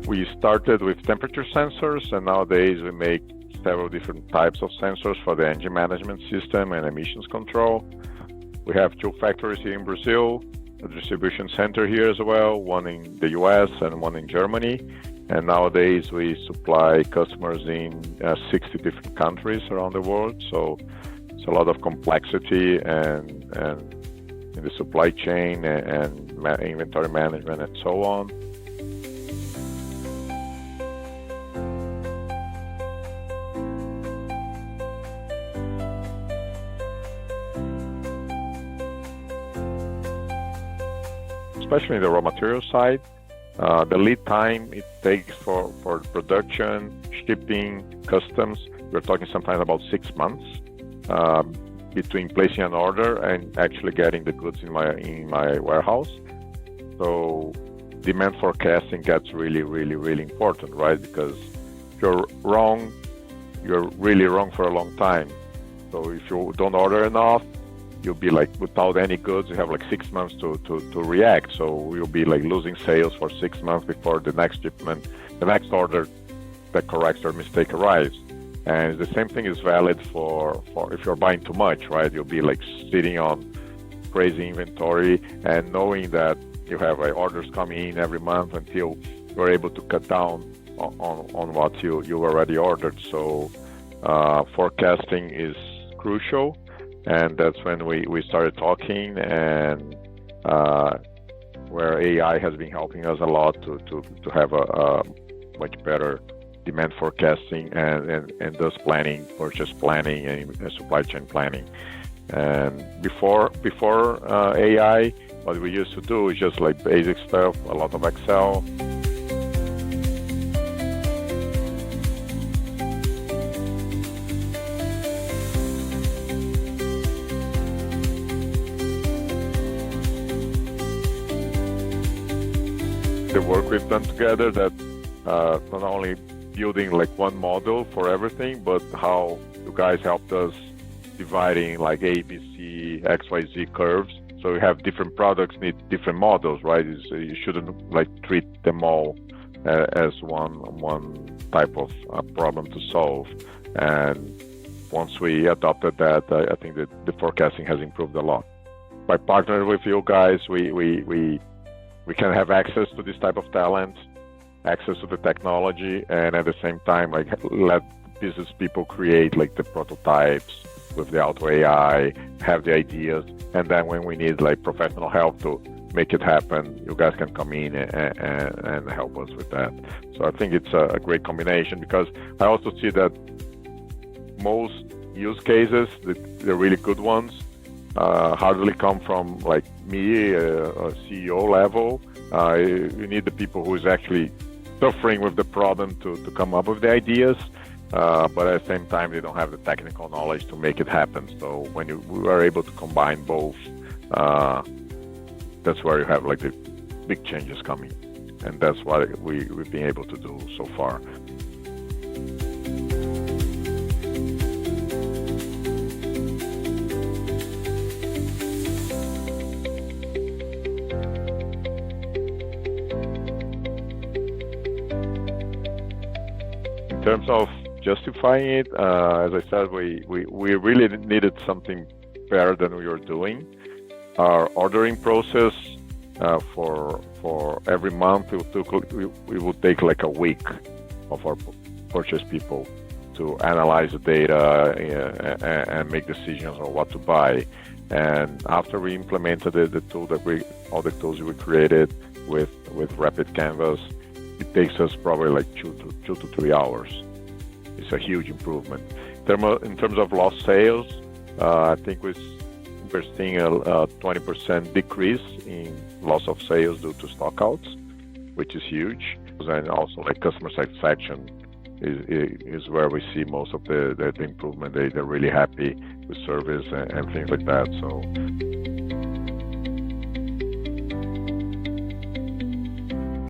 we started with temperature sensors, and nowadays we make several different types of sensors for the engine management system and emissions control. We have 2 factories here in Brazil, a distribution center here as well, one in the US and one in Germany. And nowadays we supply customers in 60 different countries around the world. So it's a lot of complexity and in the supply chain and inventory management and so on. Especially in the raw material side, the lead time it takes for production, shipping, customs, we're talking sometimes about 6 months between placing an order and actually getting the goods in my warehouse. So demand forecasting gets really important, right? Because if you're wrong, you're really wrong for a long time. So if you don't order enough, you'll be like without any goods. You have like 6 months to react. So you'll be like losing sales for 6 months before the next shipment, the next order that corrects your mistake arrives. And the same thing is valid for if you're buying too much, right? You'll be like sitting on crazy inventory and knowing that you have orders coming in every month until you're able to cut down on what you already ordered. So forecasting is crucial. And that's when we started talking, and where AI has been helping us a lot to have a much better demand forecasting and thus planning, purchase planning and supply chain planning. And before AI, what we used to do is just like basic stuff, a lot of Excel. The work we've done together, that not only building like one model for everything, but how you guys helped us dividing like A, B, C, X, Y, Z curves. So we have different products need different models, right? So you shouldn't like treat them all as one type of problem to solve. And once we adopted that, I think that the forecasting has improved a lot. By partnering with you guys, we can have access to this type of talent, access to the technology, and at the same time, like let business people create like the prototypes with the auto AI, have the ideas, and then when we need like professional help to make it happen, you guys can come in and help us with that. So I think it's a great combination, because I also see that most use cases, the really good ones, hardly come from like me, a CEO level. You need the people who is actually suffering with the problem to come up with the ideas, but at the same time they don't have the technical knowledge to make it happen. So when we are able to combine both, that's where you have like the big changes coming, and that's what we've been able to do so far. In terms of justifying it, as I said, we really needed something better than we were doing. Our ordering process for every month, we would take like a week of our purchase people to analyze the data and make decisions on what to buy. And after we implemented the tool all the tools we created with RapidCanvas, it takes us probably like 2 to 3 hours. It's a huge improvement. In terms of lost sales, I think we're seeing a 20% decrease in loss of sales due to stockouts, which is huge. And also like customer satisfaction is where we see most of the improvement. They're really happy with service and things like that. So